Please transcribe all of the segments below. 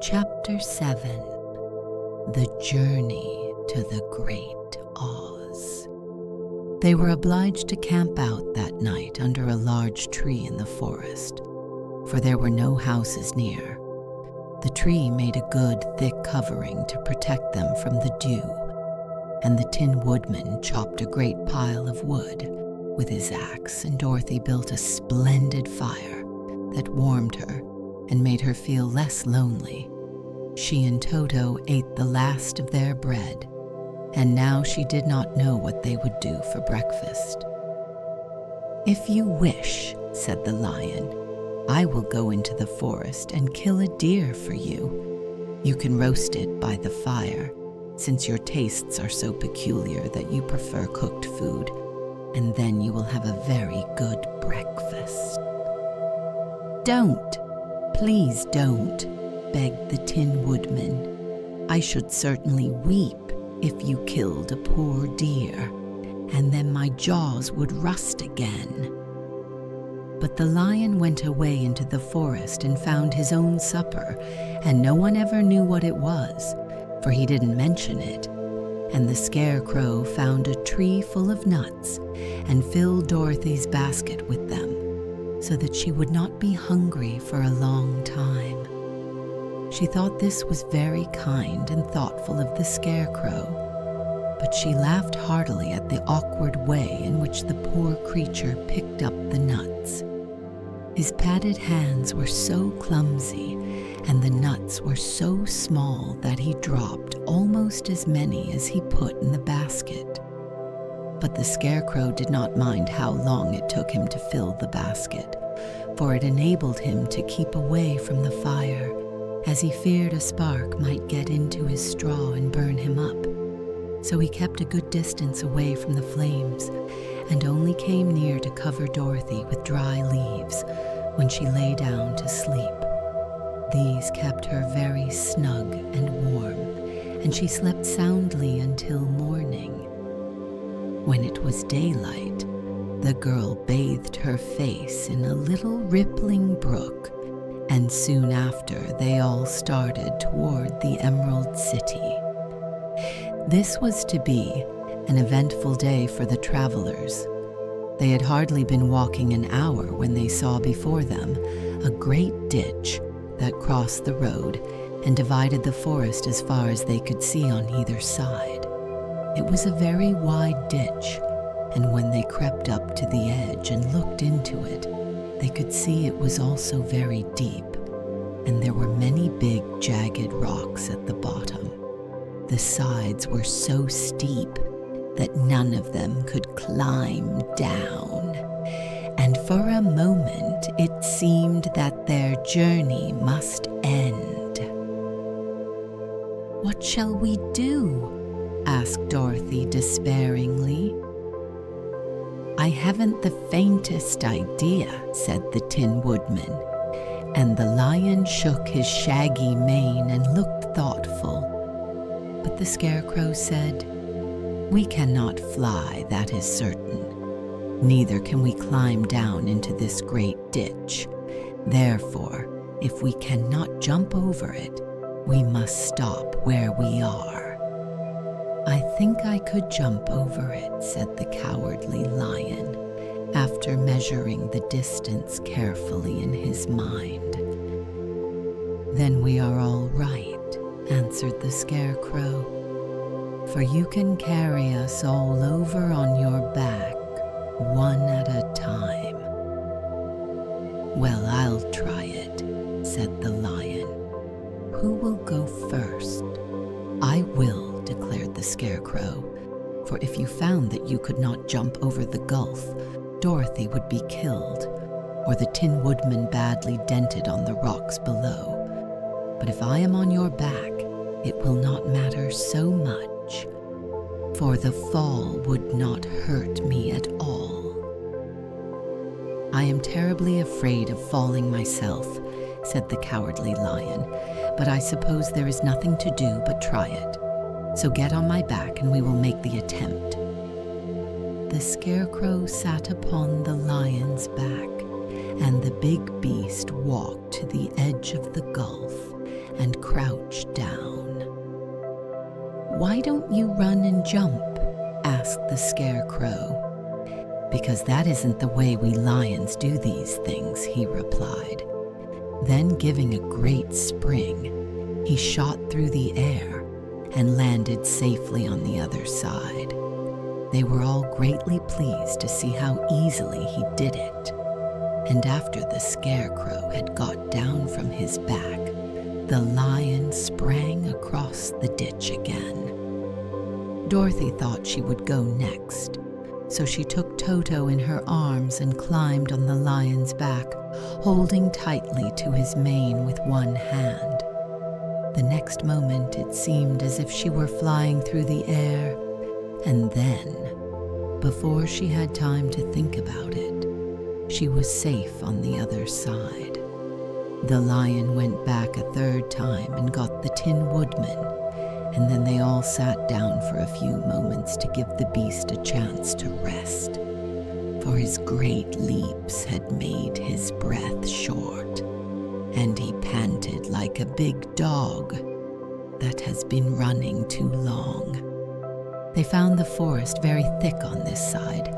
Chapter 7. The Journey to the Great Oz. They were obliged to camp out that night under a large tree in the forest, for there were no houses near. The tree made a good, thick covering to protect them from the dew, and the Tin Woodman chopped a great pile of wood with his axe, and Dorothy built a splendid fire that warmed her and made her feel less lonely. She and Toto ate the last of their bread, and now she did not know what they would do for breakfast. "If you wish," said the lion, "I will go into the forest and kill a deer for you. You can roast it by the fire, since your tastes are so peculiar that you prefer cooked food, and then you will have a very good breakfast." "Don't, please don't," begged the Tin Woodman. "I should certainly weep if you killed a poor deer, and then my jaws would rust again." But the lion went away into the forest and found his own supper, and no one ever knew what it was, for he didn't mention it. And the Scarecrow found a tree full of nuts and filled Dorothy's basket with them, so that she would not be hungry for a long time. She thought this was very kind and thoughtful of the Scarecrow, but she laughed heartily at the awkward way in which the poor creature picked up the nuts. His padded hands were so clumsy, and the nuts were so small that he dropped almost as many as he put in the basket. But the Scarecrow did not mind how long it took him to fill the basket, for it enabled him to keep away from the fire, as he feared a spark might get into his straw and burn him up. So he kept a good distance away from the flames, and only came near to cover Dorothy with dry leaves when she lay down to sleep. These kept her very snug and warm, and she slept soundly until morning. When it was daylight, the girl bathed her face in a little rippling brook, and soon after they all started toward the Emerald City. This was to be an eventful day for the travelers. They had hardly been walking an hour when they saw before them a great ditch that crossed the road and divided the forest as far as they could see on either side. It was a very wide ditch, and when they crept up to the edge and looked into it, they could see it was also very deep, and there were many big jagged rocks at the bottom. The sides were so steep that none of them could climb down, and for a moment it seemed that their journey must end. "What shall we do?" asked Dorothy despairingly. "I haven't the faintest idea," said the Tin Woodman, and the lion shook his shaggy mane and looked thoughtful. But the Scarecrow said, "We cannot fly, that is certain. Neither can we climb down into this great ditch. Therefore, if we cannot jump over it, we must stop where we are." "I think I could jump over it," said the cowardly lion, after measuring the distance carefully in his mind. "Then we are all right," answered the Scarecrow, "for you can carry us all over on your back, one at a time." "Well, I'll try it," said the lion. "Who will go first?" "I will," declared the Scarecrow, "for if you found that you could not jump over the gulf, Dorothy would be killed, or the Tin Woodman badly dented on the rocks below. But if I am on your back, it will not matter so much, for the fall would not hurt me at all." "I am terribly afraid of falling myself," said the cowardly lion, "but I suppose there is nothing to do but try it. So get on my back and we will make the attempt." The Scarecrow sat upon the lion's back, and the big beast walked to the edge of the gulf and crouched down. "Why don't you run and jump?" asked the Scarecrow. "Because that isn't the way we lions do these things," he replied. Then, giving a great spring, he shot through the air and landed safely on the other side. They were all greatly pleased to see how easily he did it. And after the Scarecrow had got down from his back, the lion sprang across the ditch again. Dorothy thought she would go next, so she took Toto in her arms and climbed on the lion's back, holding tightly to his mane with one hand. The next moment it seemed as if she were flying through the air, and then, before she had time to think about it, she was safe on the other side. The lion went back a third time and got the Tin Woodman, and then they all sat down for a few moments to give the beast a chance to rest, for his great leaps had made his breath short, and he panted like a big dog that has been running too long. They found the forest very thick on this side,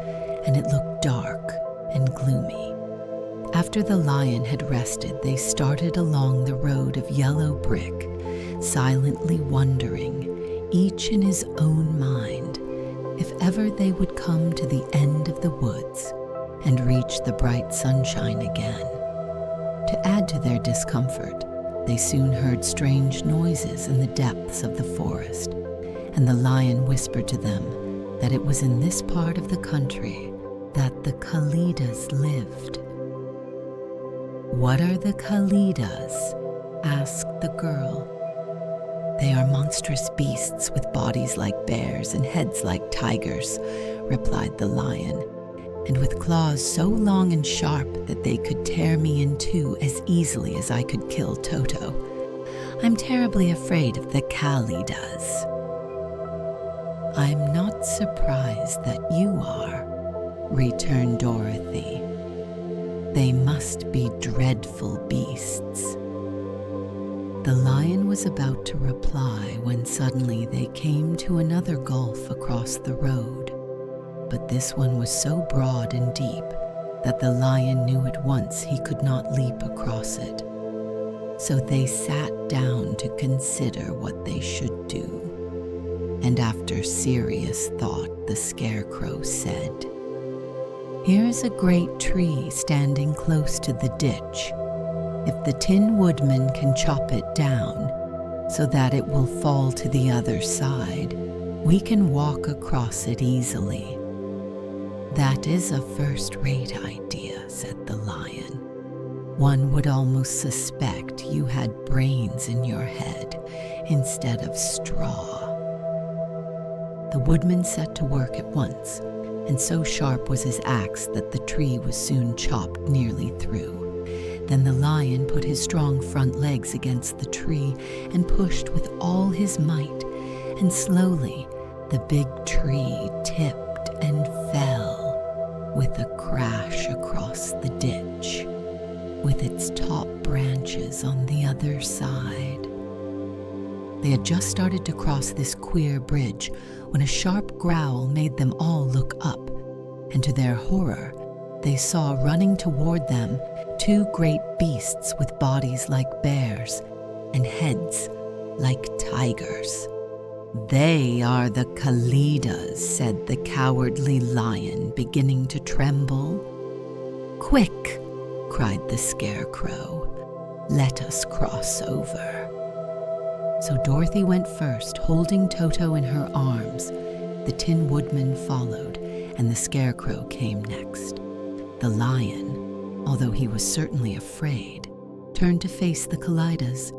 and it looked dark and gloomy. After the lion had rested, they started along the road of yellow brick, silently wondering, each in his own mind, if ever they would come to the end of the woods and reach the bright sunshine again. To add to their discomfort, they soon heard strange noises in the depths of the forest, and the lion whispered to them that it was in this part of the country that the Kalidas lived. "What are the Kalidas?" asked the girl. "They are monstrous beasts with bodies like bears and heads like tigers," replied the lion, "and with claws so long and sharp that they could tear me in two as easily as I could kill Toto. I'm terribly afraid of the Kalidas." "I'm not surprised that you are," returned Dorothy. "They must be dreadful beasts." The lion was about to reply when suddenly they came to another gulf across the road, but this one was so broad and deep that the lion knew at once he could not leap across it. So they sat down to consider what they should do. And after serious thought, the Scarecrow said, "Here is a great tree standing close to the ditch. If the Tin Woodman can chop it down so that it will fall to the other side, we can walk across it easily." "That is a first-rate idea," said the lion. "One would almost suspect you had brains in your head instead of straw." The woodman set to work at once, and so sharp was his axe that the tree was soon chopped nearly through. Then the lion put his strong front legs against the tree and pushed with all his might, and slowly the big tree tipped and fell with a crash across the ditch, with its top branches on the other side. They had just started to cross this queer bridge when a sharp growl made them all look up, and to their horror, they saw running toward them two great beasts with bodies like bears and heads like tigers. "They are the Kalidas," said the cowardly lion, beginning to tremble. "Quick!" cried the Scarecrow. "Let us cross over." So Dorothy went first, holding Toto in her arms. The Tin Woodman followed, and the Scarecrow came next. The lion, although he was certainly afraid, turned to face the Kalidas,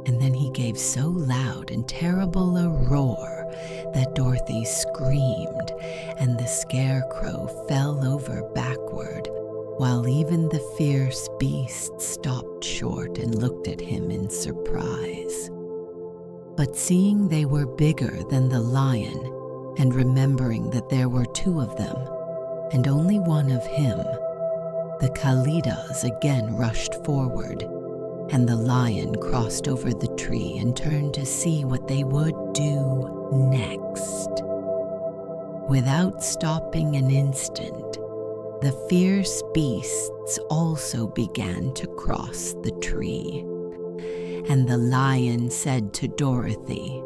and then he gave so loud and terrible a roar that Dorothy screamed, and the Scarecrow fell over backward, while even the fierce beast stopped short and looked at him in surprise. But seeing they were bigger than the lion, and remembering that there were two of them, and only one of him, the Kalidas again rushed forward, and the lion crossed over the tree and turned to see what they would do next. Without stopping an instant, the fierce beasts also began to cross the tree, and the lion said to Dorothy,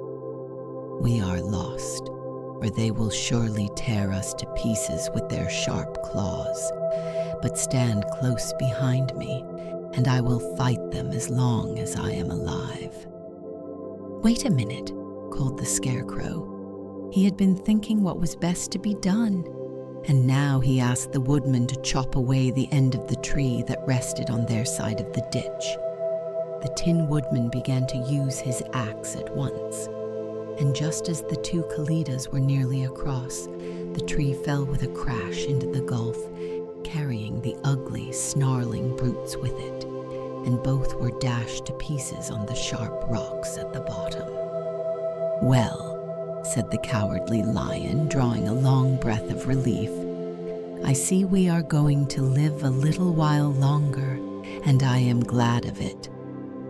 "We are lost, for they will surely tear us to pieces with their sharp claws. But stand close behind me, and I will fight them as long as I am alive." "Wait a minute," called the Scarecrow. He had been thinking what was best to be done, and now he asked the woodman to chop away the end of the tree that rested on their side of the ditch. The Tin Woodman began to use his axe at once, and just as the two Kalidas were nearly across, the tree fell with a crash into the gulf, carrying the ugly, snarling brutes with it, and both were dashed to pieces on the sharp rocks at the bottom. "Well," said the Cowardly Lion, drawing a long breath of relief, "I see we are going to live a little while longer, and I am glad of it,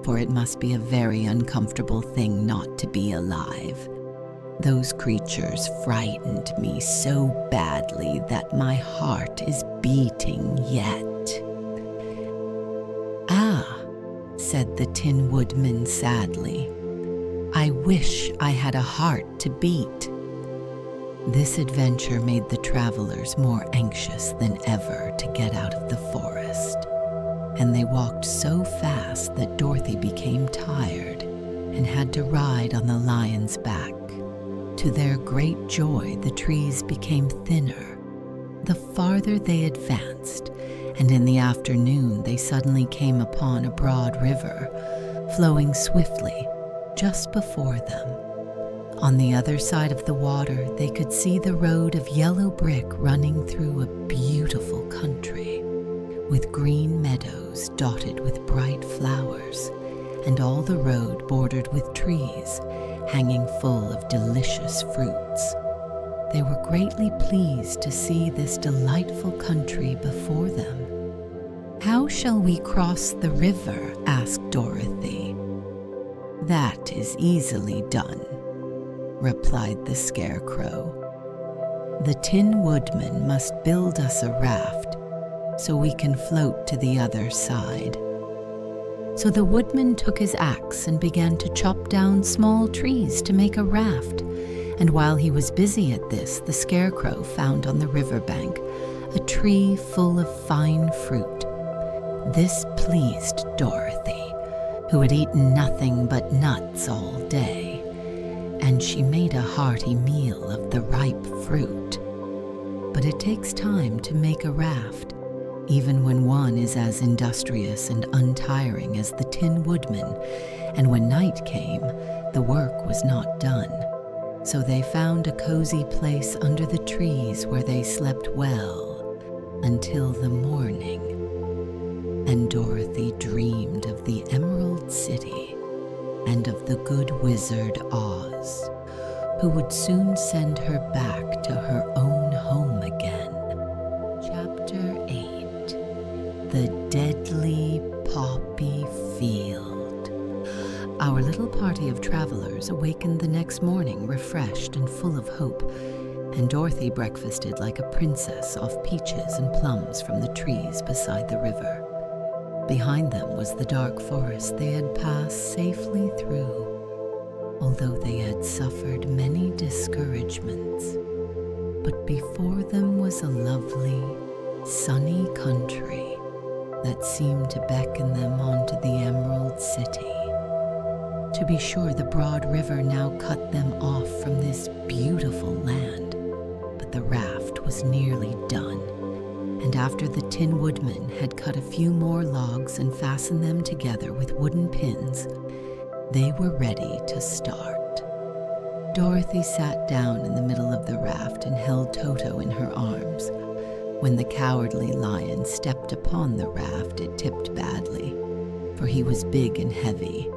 for it must be a very uncomfortable thing not to be alive. Those creatures frightened me so badly that my heart is beating yet." "Ah," said the Tin Woodman sadly, "I wish I had a heart to beat." This adventure made the travelers more anxious than ever to get out of the forest, and they walked so fast that Dorothy became tired and had to ride on the lion's back. To their great joy, the trees became thinner the farther they advanced, and in the afternoon they suddenly came upon a broad river flowing swiftly just before them. On the other side of the water, they could see the road of yellow brick running through a beautiful country, with green meadows dotted with bright flowers, and all the road bordered with trees, hanging full of delicious fruits. They were greatly pleased to see this delightful country before them. "How shall we cross the river?" asked Dorothy. "That is easily done," replied the Scarecrow. "The Tin Woodman must build us a raft so we can float to the other side." So the woodman took his axe and began to chop down small trees to make a raft, and while he was busy at this, the Scarecrow found on the riverbank a tree full of fine fruit. This pleased Dorothy, who had eaten nothing but nuts all day, and she made a hearty meal of the ripe fruit. But it takes time to make a raft, even when one is as industrious and untiring as the Tin Woodman, and when night came, the work was not done. So they found a cozy place under the trees where they slept well until the morning. And Dorothy dreamed of the Emerald City and of the good wizard Oz, who would soon send her back to her own home again. Chapter 8. The Deadly Poppy Field. Our little party of travelers awakened the next morning refreshed and full of hope, and Dorothy breakfasted like a princess off peaches and plums from the trees beside the river. Behind them was the dark forest they had passed safely through, although they had suffered many discouragements. But before them was a lovely, sunny country that seemed to beckon them onto the Emerald City. To be sure, the broad river now cut them off from this beautiful land, but the raft was nearly done, and after the Tin Woodman had cut a few more logs and fastened them together with wooden pins, they were ready to start. Dorothy sat down in the middle of the raft and held Toto in her arms. When the Cowardly Lion stepped upon the raft, it tipped badly, for he was big and heavy.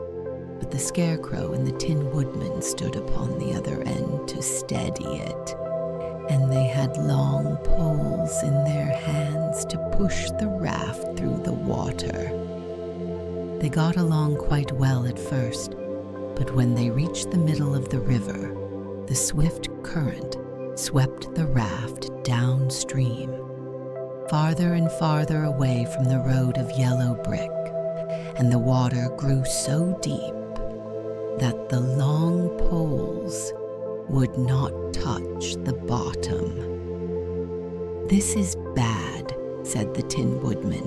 But the Scarecrow and the Tin Woodman stood upon the other end to steady it, and they had long poles in their hands to push the raft through the water. They got along quite well at first, but when they reached the middle of the river, the swift current swept the raft downstream, farther and farther away from the road of yellow brick, and the water grew so deep that the long poles would not touch the bottom. "This is bad," said the Tin Woodman,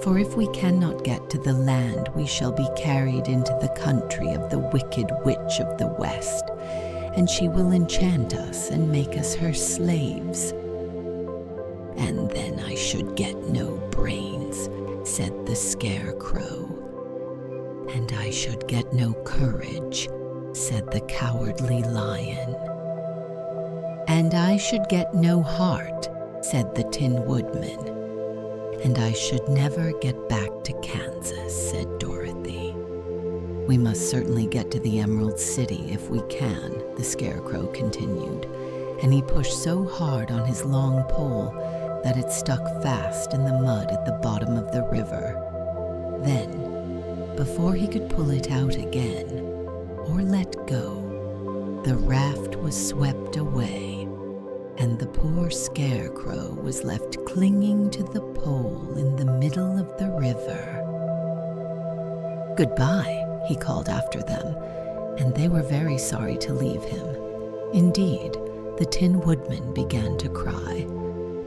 "for if we cannot get to the land, we shall be carried into the country of the Wicked Witch of the West, and she will enchant us and make us her slaves." "And then I should get no brains," said the Scarecrow. "And I should get no courage," said the Cowardly Lion. "And I should get no heart," said the Tin Woodman. "And I should never get back to Kansas," said Dorothy. "We must certainly get to the Emerald City if we can," the Scarecrow continued, and he pushed so hard on his long pole that it stuck fast in the mud at the bottom of the river. Then, before he could pull it out again, or let go, the raft was swept away, and the poor Scarecrow was left clinging to the pole in the middle of the river. "Goodbye," he called after them, and they were very sorry to leave him. Indeed, the Tin Woodman began to cry,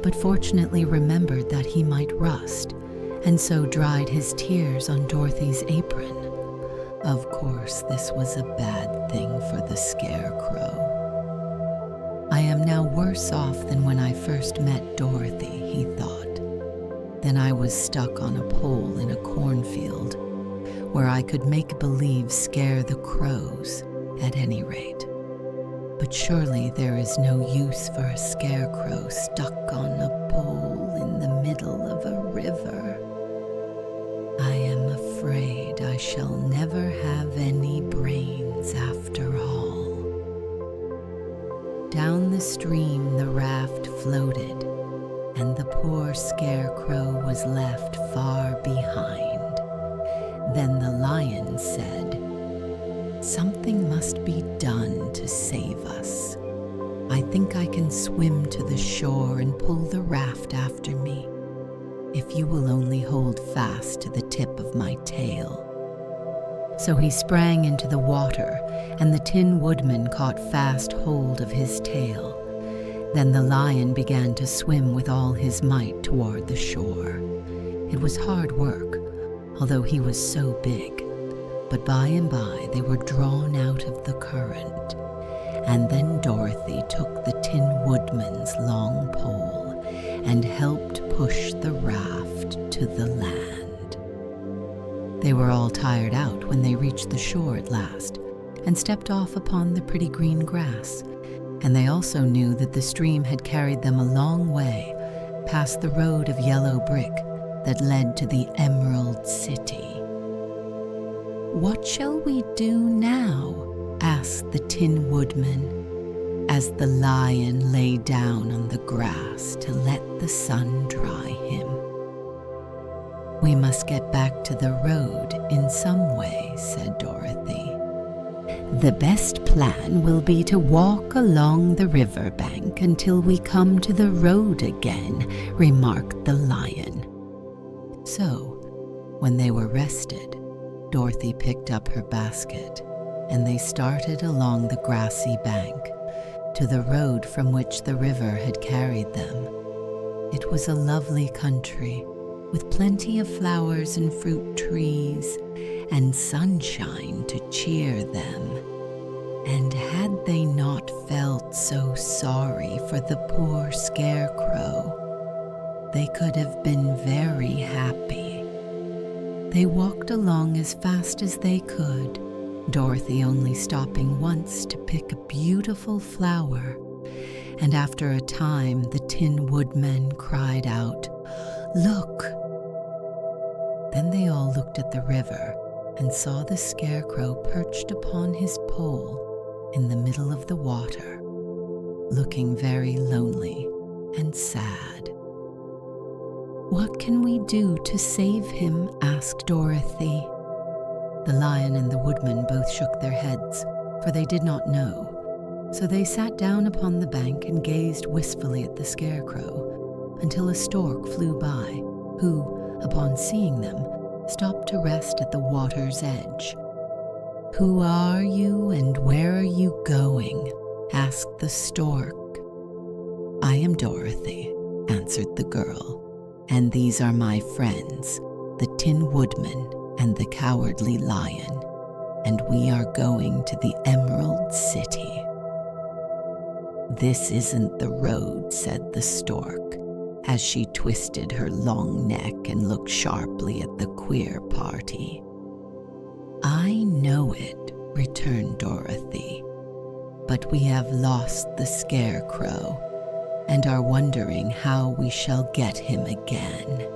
but fortunately remembered that he might rust, and so dried his tears on Dorothy's apron. Of course, this was a bad thing for the Scarecrow. "I am now worse off than when I first met Dorothy," he thought. "Then I was stuck on a pole in a cornfield, where I could make believe scare the crows, at any rate. But surely there is no use for a Scarecrow stuck on a pole in the middle of a river. I am afraid I shall never have any brains after all." Down the stream the raft floated, and the poor Scarecrow was left far behind. Then the Lion said, "Something must be done to save us. I think I can swim to the shore and pull the raft after me, if you will only hold fast to the tip of my tail." So he sprang into the water, and the Tin Woodman caught fast hold of his tail. Then the Lion began to swim with all his might toward the shore. It was hard work, although he was so big, but by and by they were drawn out of the current, and then Dorothy took the Tin Woodman's long pole and helped push the raft to the land. They were all tired out when they reached the shore at last, and stepped off upon the pretty green grass, and they also knew that the stream had carried them a long way, past the road of yellow brick that led to the Emerald City. "What shall we do now?" asked the Tin Woodman, as the Lion lay down on the grass to let the sun dry him. "We must get back to the road in some way," said Dorothy. "The best plan will be to walk along the riverbank until we come to the road again," remarked the Lion. So, when they were rested, Dorothy picked up her basket, and they started along the grassy bank to the road from which the river had carried them. It was a lovely country, with plenty of flowers and fruit trees, and sunshine to cheer them. And had they not felt so sorry for the poor Scarecrow, they could have been very happy. They walked along as fast as they could, Dorothy only stopping once to pick a beautiful flower, and after a time the Tin Woodman cried out, "Look!" Then they all looked at the river and saw the Scarecrow perched upon his pole in the middle of the water, looking very lonely and sad. "What can we do to save him?" asked Dorothy. The lion and the woodman both shook their heads, for they did not know. So they sat down upon the bank and gazed wistfully at the scarecrow, until a stork flew by, who, upon seeing them, stopped to rest at the water's edge. "Who are you and where are you going?" asked the stork. "I am Dorothy," answered the girl, "and these are my friends, the Tin Woodman and the Cowardly Lion, and we are going to the Emerald City." "This isn't the road," said the stork, as she twisted her long neck and looked sharply at the queer party. "I know it," returned Dorothy, "but we have lost the scarecrow and are wondering how we shall get him again."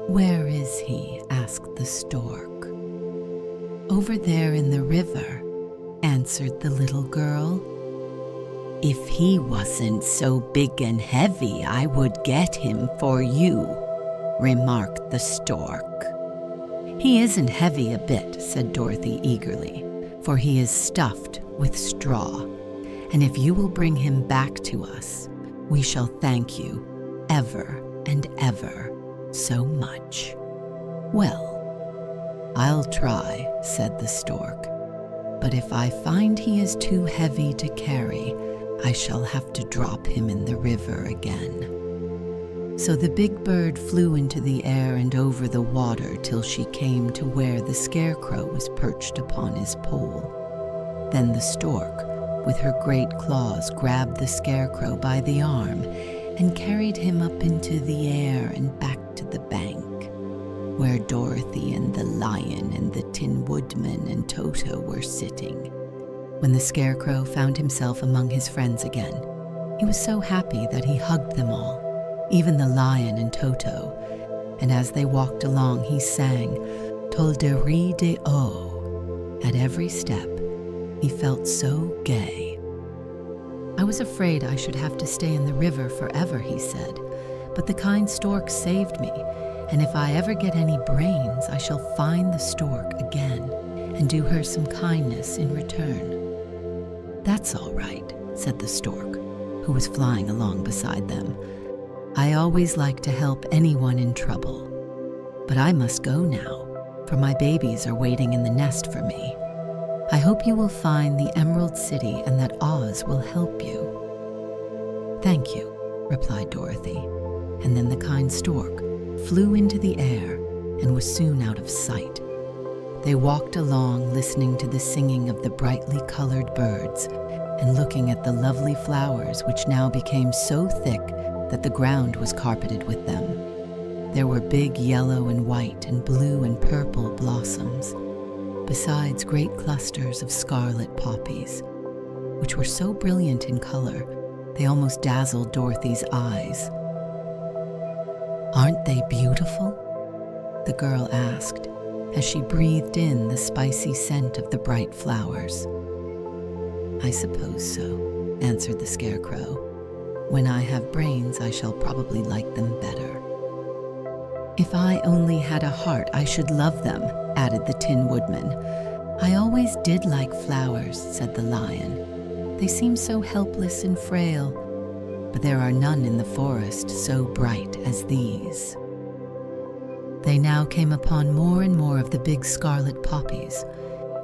"Where is he?" asked the stork. "Over there in the river," answered the little girl. "If he wasn't so big and heavy, I would get him for you," remarked the stork. "He isn't heavy a bit," said Dorothy eagerly, "for he is stuffed with straw, and if you will bring him back to us, we shall thank you ever and ever so much." "Well, I'll try," said the stork, "but if I find he is too heavy to carry, I shall have to drop him in the river again." So the big bird flew into the air and over the water till she came to where the scarecrow was perched upon his pole. Then the stork, with her great claws, grabbed the scarecrow by the arm and carried him up into the air and back to the bank, where Dorothy and the lion and the Tin Woodman and Toto were sitting. When the scarecrow found himself among his friends again, he was so happy that he hugged them all, even the lion and Toto, and as they walked along he sang "Tol-de-ri-de-o." At every step, he felt so gay. "I was afraid I should have to stay in the river forever," he said, "but the kind stork saved me, and if I ever get any brains, I shall find the stork again and do her some kindness in return." "That's all right," said the stork, who was flying along beside them. "I always like to help anyone in trouble. But I must go now, for my babies are waiting in the nest for me. I hope you will find the Emerald City and that Oz will help you." "Thank you," replied Dorothy, and then the kind stork flew into the air and was soon out of sight. They walked along listening to the singing of the brightly colored birds and looking at the lovely flowers which now became so thick that the ground was carpeted with them. There were big yellow and white and blue and purple blossoms, besides great clusters of scarlet poppies, which were so brilliant in color they almost dazzled Dorothy's eyes. "Aren't they beautiful?" the girl asked as she breathed in the spicy scent of the bright flowers. "I suppose so," answered the scarecrow. "When I have brains, I shall probably like them better." "If I only had a heart, I should love them," added the Tin Woodman. "I always did like flowers," said the lion. "They seem so helpless and frail, but there are none in the forest so bright as these." They now came upon more and more of the big scarlet poppies,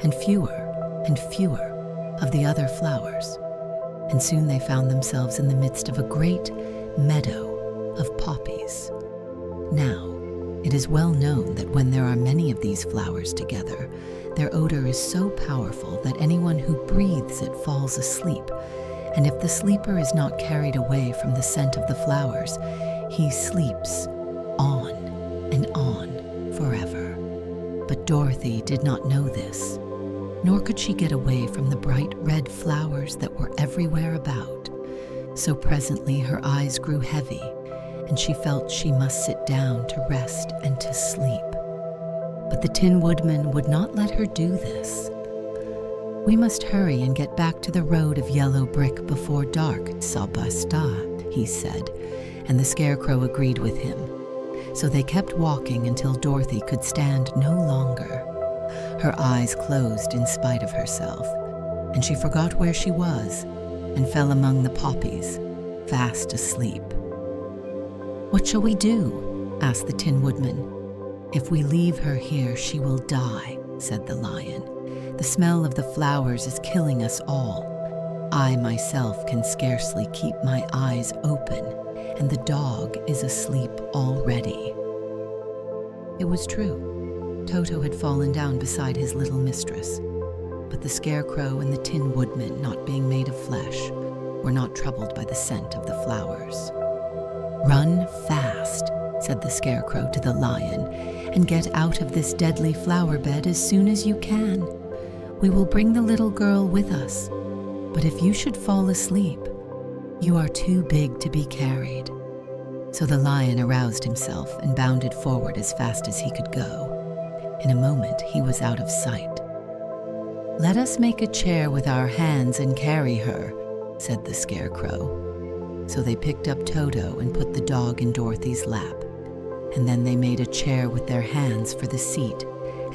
and fewer of the other flowers, and soon they found themselves in the midst of a great meadow of poppies. Now, it is well known that when there are many of these flowers together, their odor is so powerful that anyone who breathes it falls asleep, and if the sleeper is not carried away from the scent of the flowers, he sleeps on and on forever. But Dorothy did not know this, nor could she get away from the bright red flowers that were everywhere about. So presently her eyes grew heavy, and she felt she must sit down to rest and to sleep. But the Tin Woodman would not let her do this. "We must hurry and get back to the road of yellow brick before dark, Sabastat," he said, and the scarecrow agreed with him. So they kept walking until Dorothy could stand no longer. her eyes closed in spite of herself, and she forgot where she was and fell among the poppies, fast asleep. "What shall we do?" asked the Tin Woodman. "If we leave her here, she will die," said the Lion. "The smell of the flowers is killing us all. I myself can scarcely keep my eyes open, and the dog is asleep already." It was true. Toto had fallen down beside his little mistress, but the Scarecrow and the Tin Woodman, not being made of flesh, were not troubled by the scent of the flowers. "Run fast," said the Scarecrow to the Lion, "and get out of this deadly flower bed as soon as you can. We will bring the little girl with us, but if you should fall asleep, you are too big to be carried." So the Lion aroused himself and bounded forward as fast as he could go. In a moment, he was out of sight. "Let us make a chair with our hands and carry her," said the Scarecrow. So they picked up Toto and put the dog in Dorothy's lap, and then they made a chair with their hands for the seat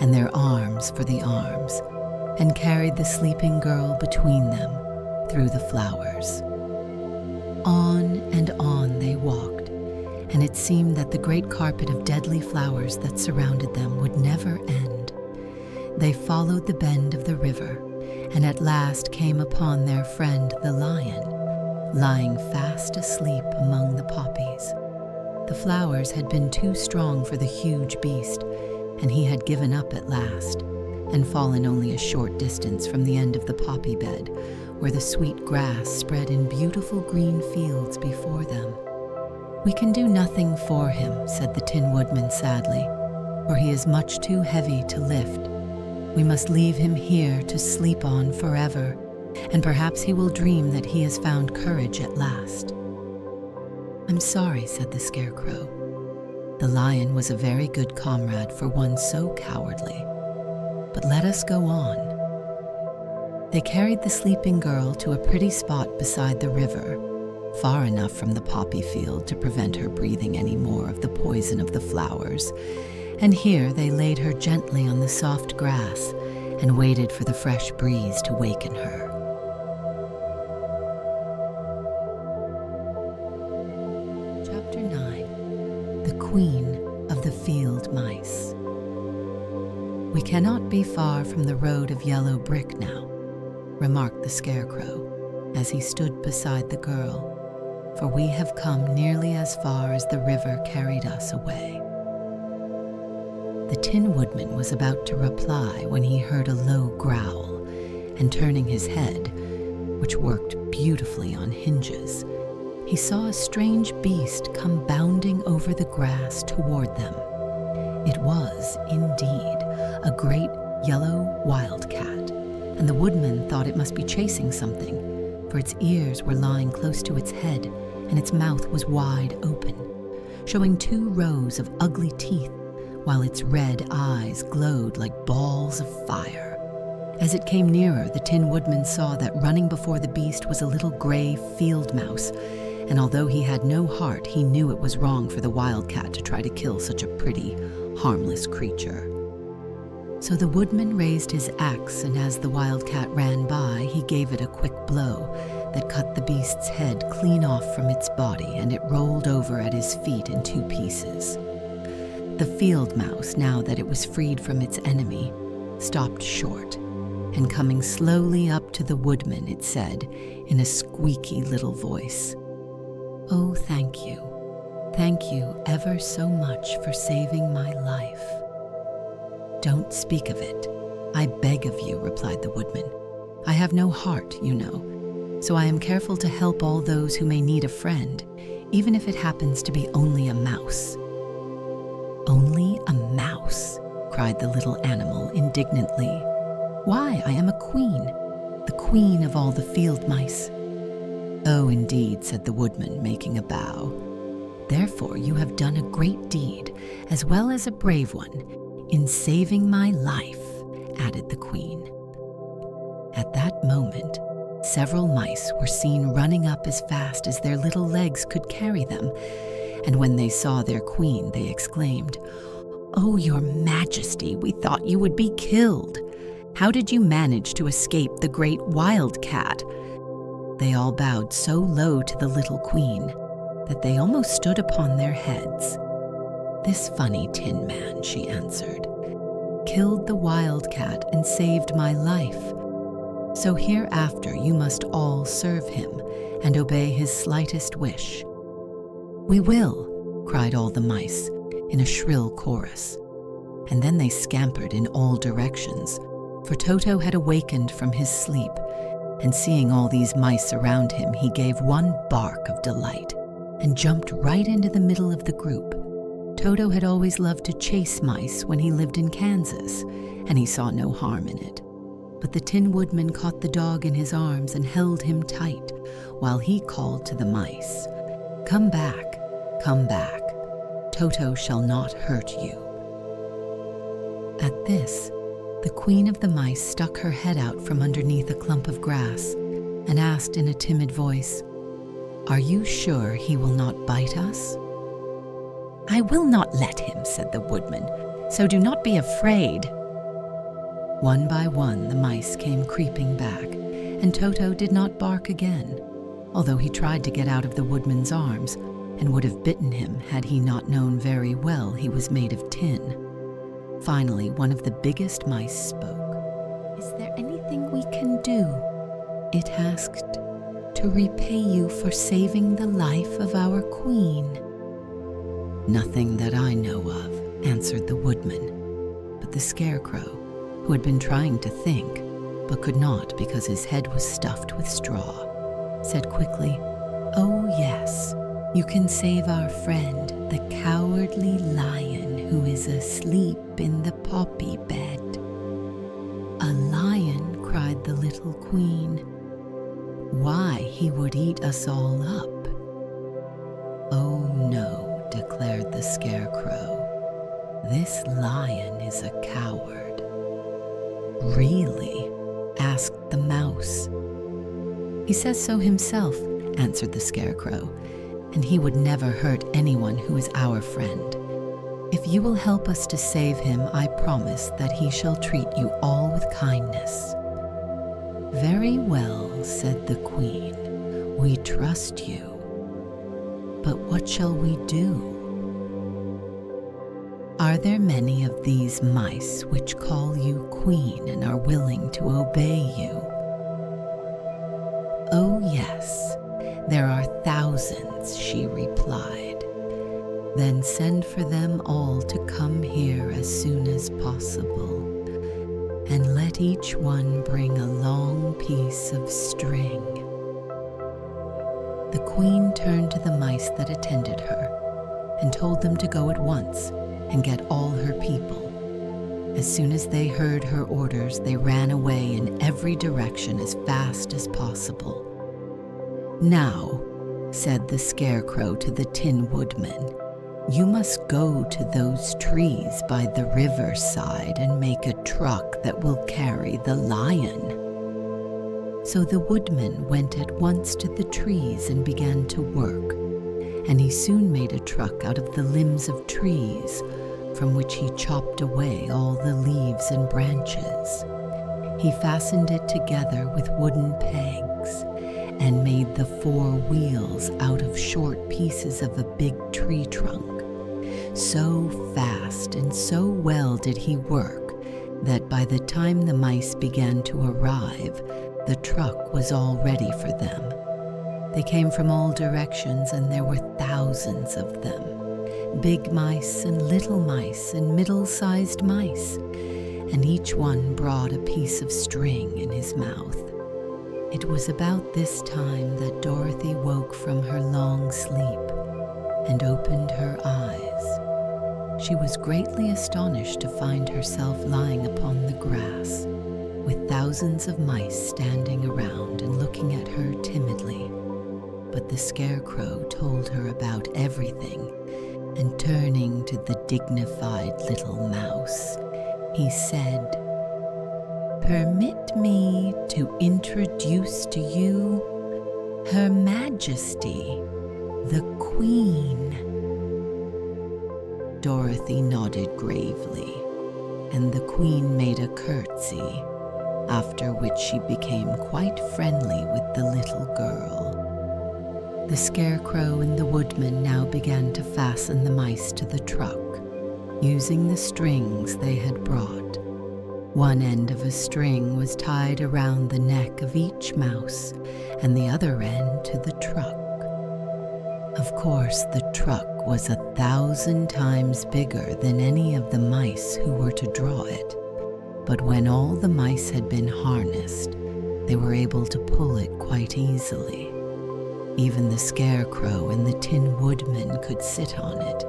and their arms for the arms, and carried the sleeping girl between them through the flowers. On and on they walked, and it seemed that the great carpet of deadly flowers that surrounded them would never end. They followed the bend of the river, and at last came upon their friend the Lion, lying fast asleep among the poppies. The flowers had been too strong for the huge beast, and he had given up at last, and fallen only a short distance from the end of the poppy bed, where the sweet grass spread in beautiful green fields before them. "We can do nothing for him," said the Tin Woodman sadly, "for he is much too heavy to lift. We must leave him here to sleep on forever, and perhaps he will dream that he has found courage at last." "I'm sorry," said the Scarecrow. The Lion was a very good comrade for one so cowardly. "But let us go on." They carried the sleeping girl to a pretty spot beside the river, far enough from the poppy field to prevent her breathing any more of the poison of the flowers, and here they laid her gently on the soft grass and waited for the fresh breeze to waken her. Chapter 9. The Queen of the Field Mice. "We cannot be far from the road of yellow brick now," remarked the Scarecrow as he stood beside the girl, "for we have come nearly as far as the river carried us away." The Tin Woodman was about to reply when he heard a low growl, and turning his head, which worked beautifully on hinges, he saw a strange beast come bounding over the grass toward them. It was, indeed, a great yellow wildcat, and the woodman thought it must be chasing something, for its ears were lying close to its head, and its mouth was wide open, showing 2 rows of ugly teeth, while its red eyes glowed like balls of fire. As it came nearer, the Tin Woodman saw that running before the beast was a little gray field mouse, and although he had no heart, he knew it was wrong for the wildcat to try to kill such a pretty, harmless creature. So the woodman raised his axe, and as the wildcat ran by, he gave it a quick blow that cut the beast's head clean off from its body, and it rolled over at his feet in 2 pieces. The field mouse, now that it was freed from its enemy, stopped short, and coming slowly up to the woodman, it said in a squeaky little voice, "Oh, thank you. Thank you ever so much for saving my life." "Don't speak of it, I beg of you," replied the woodman. "I have no heart, you know, so I am careful to help all those who may need a friend, even if it happens to be only a mouse." "Only a mouse?" cried the little animal indignantly. "Why, I am a queen, the queen of all the field mice." "Oh, indeed," said the woodman, making a bow. "Therefore you have done a great deed, as well as a brave one, in saving my life," added the queen. At that moment, several mice were seen running up as fast as their little legs could carry them, and when they saw their queen, they exclaimed, "Oh, your Majesty, we thought you would be killed. How did you manage to escape the great wildcat?" They all bowed so low to the little queen that they almost stood upon their heads. "This funny tin man," she answered, "killed the wildcat and saved my life. So hereafter you must all serve him and obey his slightest wish." "We will," cried all the mice in a shrill chorus. And then they scampered in all directions, for Toto had awakened from his sleep, and seeing all these mice around him, he gave one bark of delight and jumped right into the middle of the group. Toto had always loved to chase mice when he lived in Kansas, and he saw no harm in it. But the Tin Woodman caught the dog in his arms and held him tight, while he called to the mice, "Come back, come back. Toto shall not hurt you." At this, the Queen of the Mice stuck her head out from underneath a clump of grass and asked in a timid voice, "Are you sure he will not bite us?" "I will not let him," said the Woodman, "so do not be afraid." One by one the mice came creeping back, and Toto did not bark again, although he tried to get out of the Woodman's arms and would have bitten him had he not known very well he was made of tin. Finally, one of the biggest mice spoke. "Is there anything we can do?" it asked, "to repay you for saving the life of our queen?" "Nothing that I know of," answered the Woodman. But the Scarecrow, who had been trying to think, but could not because his head was stuffed with straw, said quickly, "Oh yes, you can save our friend, the cowardly lion who is asleep in the poppy bed." "A lion?" cried the little queen. "Why, he would eat us all up." "Oh no," declared the Scarecrow. "This lion is a coward." "Really?" asked the mouse. "He says so himself," answered the Scarecrow, "and he would never hurt anyone who is our friend. If you will help us to save him, I promise that he shall treat you all with kindness." "Very well," said the Queen. "We trust you. But what shall we do?" "Are there many of these mice which call you Queen and are willing to obey you?" "Oh yes, there are thousands," she replied. "Then send for them all to come here as soon as possible, and let each one bring a long piece of string." The Queen turned to the mice that attended her and told them to go at once and get all her people. As soon as they heard her orders, they ran away in every direction as fast as possible. "Now," said the Scarecrow to the Tin Woodman, "you must go to those trees by the riverside and make a truck that will carry the lion." So the Woodman went at once to the trees and began to work, and he soon made a truck out of the limbs of trees, from which he chopped away all the leaves and branches. He fastened it together with wooden pegs and made the 4 wheels out of short pieces of a big tree trunk. So fast and so well did he work that by the time the mice began to arrive, the truck was all ready for them. They came from all directions, and there were thousands of them. Big mice and little mice and middle-sized mice, and each one brought a piece of string in his mouth. It was about this time that Dorothy woke from her long sleep and opened her eyes. She was greatly astonished to find herself lying upon the grass, with thousands of mice standing around and looking at her timidly. But the Scarecrow told her about everything, and turning to the dignified little mouse, he said, "Permit me to introduce to you Her Majesty, the Queen." Dorothy nodded gravely, and the Queen made a curtsy, after which she became quite friendly with the little girl. The Scarecrow and the Woodman now began to fasten the mice to the truck, using the strings they had brought. One end of a string was tied around the neck of each mouse, and the other end to the truck. Of course, the truck was 1,000 times bigger than any of the mice who were to draw it, but when all the mice had been harnessed, they were able to pull it quite easily. Even the Scarecrow and the Tin Woodman could sit on it,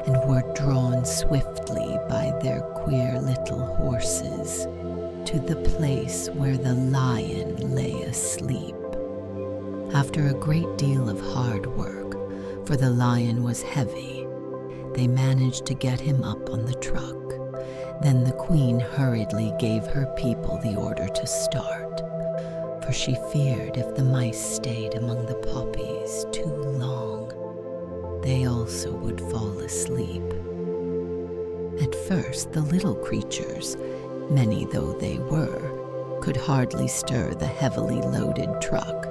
and were drawn swiftly by their queer little horses to the place where the lion lay asleep. After a great deal of hard work, for the lion was heavy, they managed to get him up on the truck. Then the Queen hurriedly gave her people the order to start, for she feared if the mice stayed among the poppies too long, they also would fall asleep. At first, the little creatures, many though they were, could hardly stir the heavily loaded truck,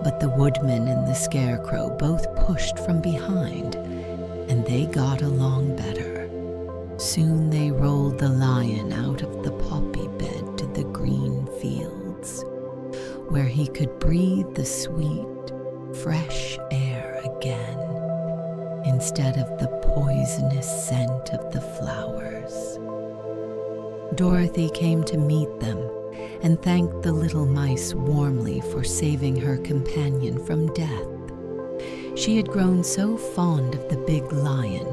but the Woodman and the Scarecrow both pushed from behind, and they got along better. Soon they rolled the lion out of the poppy bed to the green fields, where he could breathe the sweet, fresh air again, instead of the poisonous scent of the flowers. Dorothy came to meet them and thanked the little mice warmly for saving her companion from death. She had grown so fond of the big lion,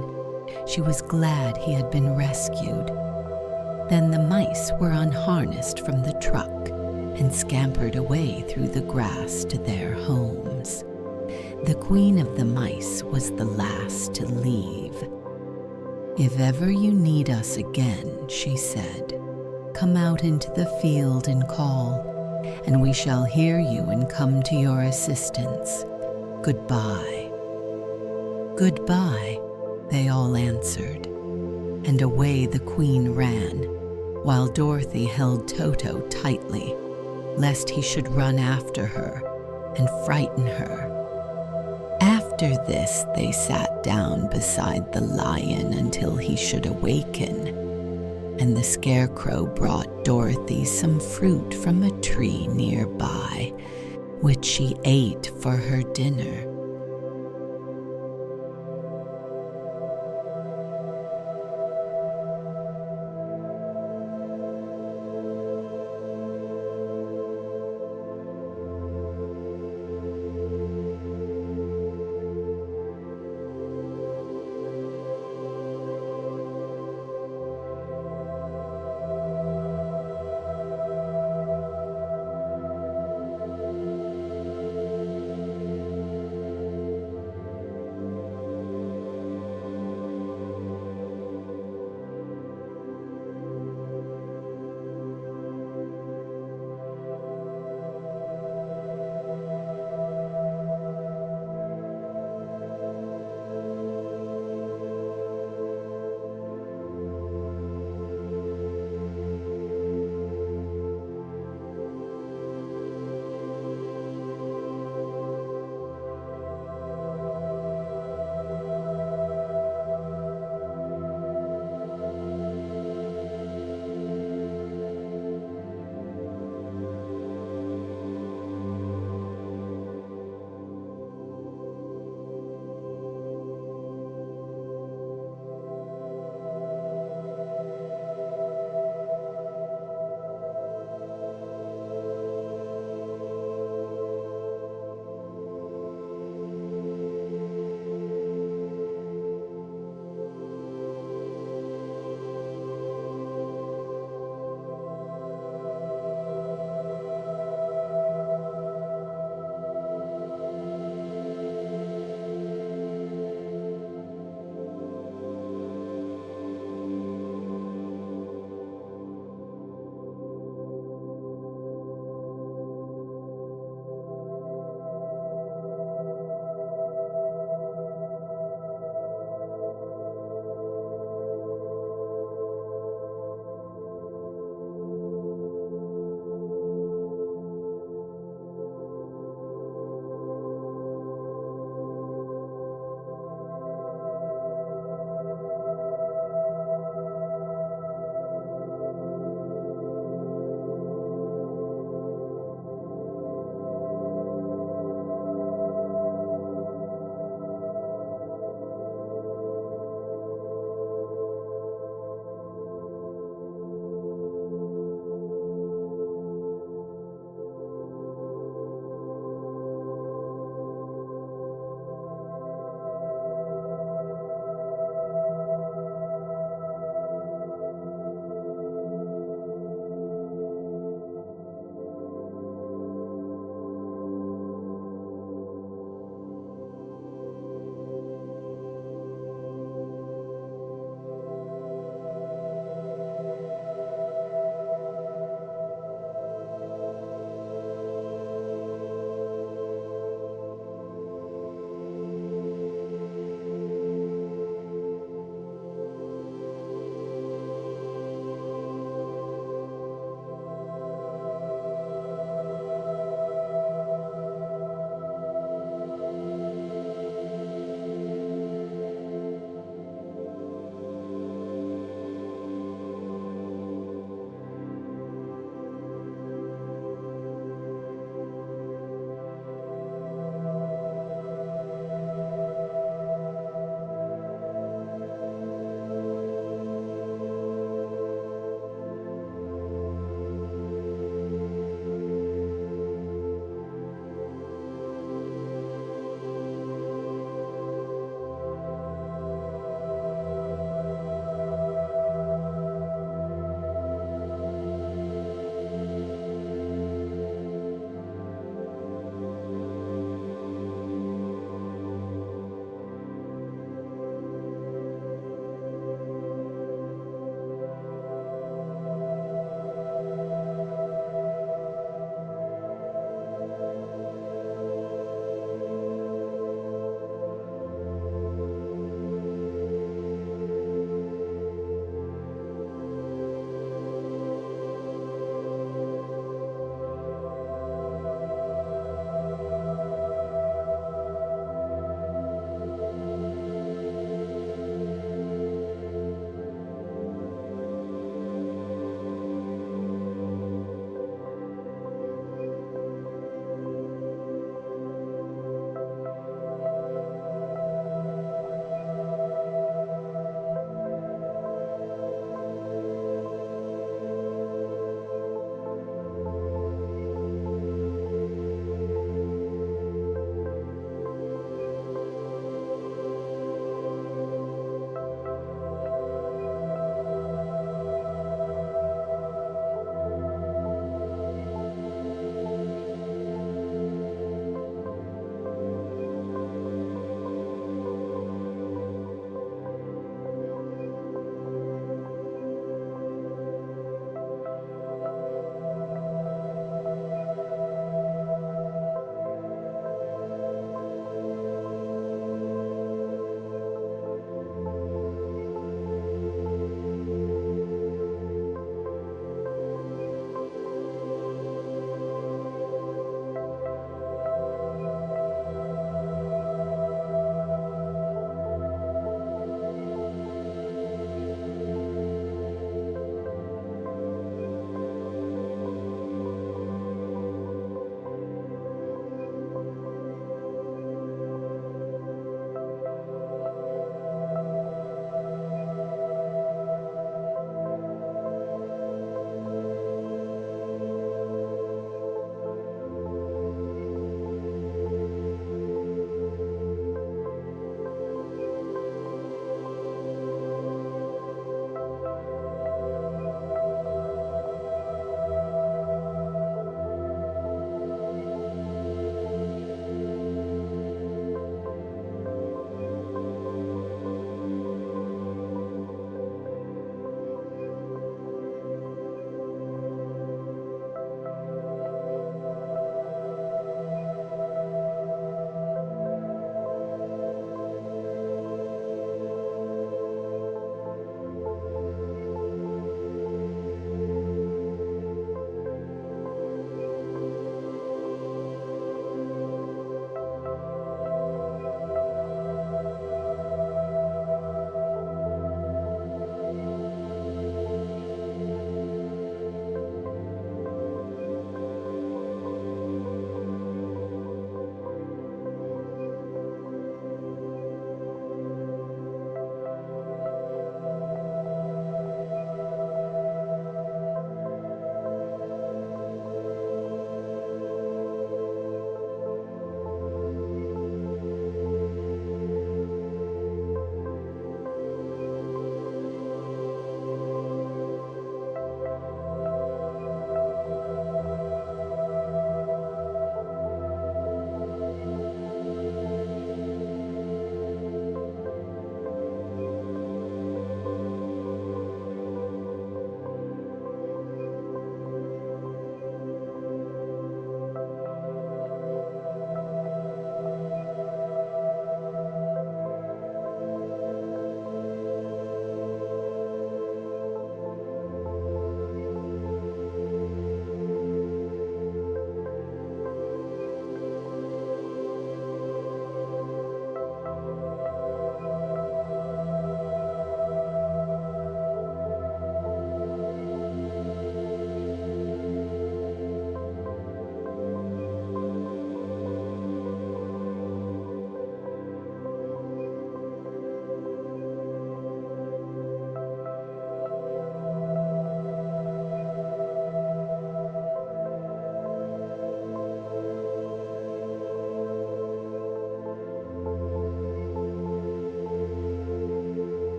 she was glad he had been rescued. Then the mice were unharnessed from the truck and scampered away through the grass to their homes. The Queen of the Mice was the last to leave. "If ever you need us again," she said, "come out into the field and call, and we shall hear you and come to your assistance. Goodbye." "Goodbye," they all answered, and away the Queen ran, while Dorothy held Toto tightly, lest he should run after her and frighten her. After this, they sat down beside the lion until he should awaken, and the Scarecrow brought Dorothy some fruit from a tree nearby, which she ate for her dinner.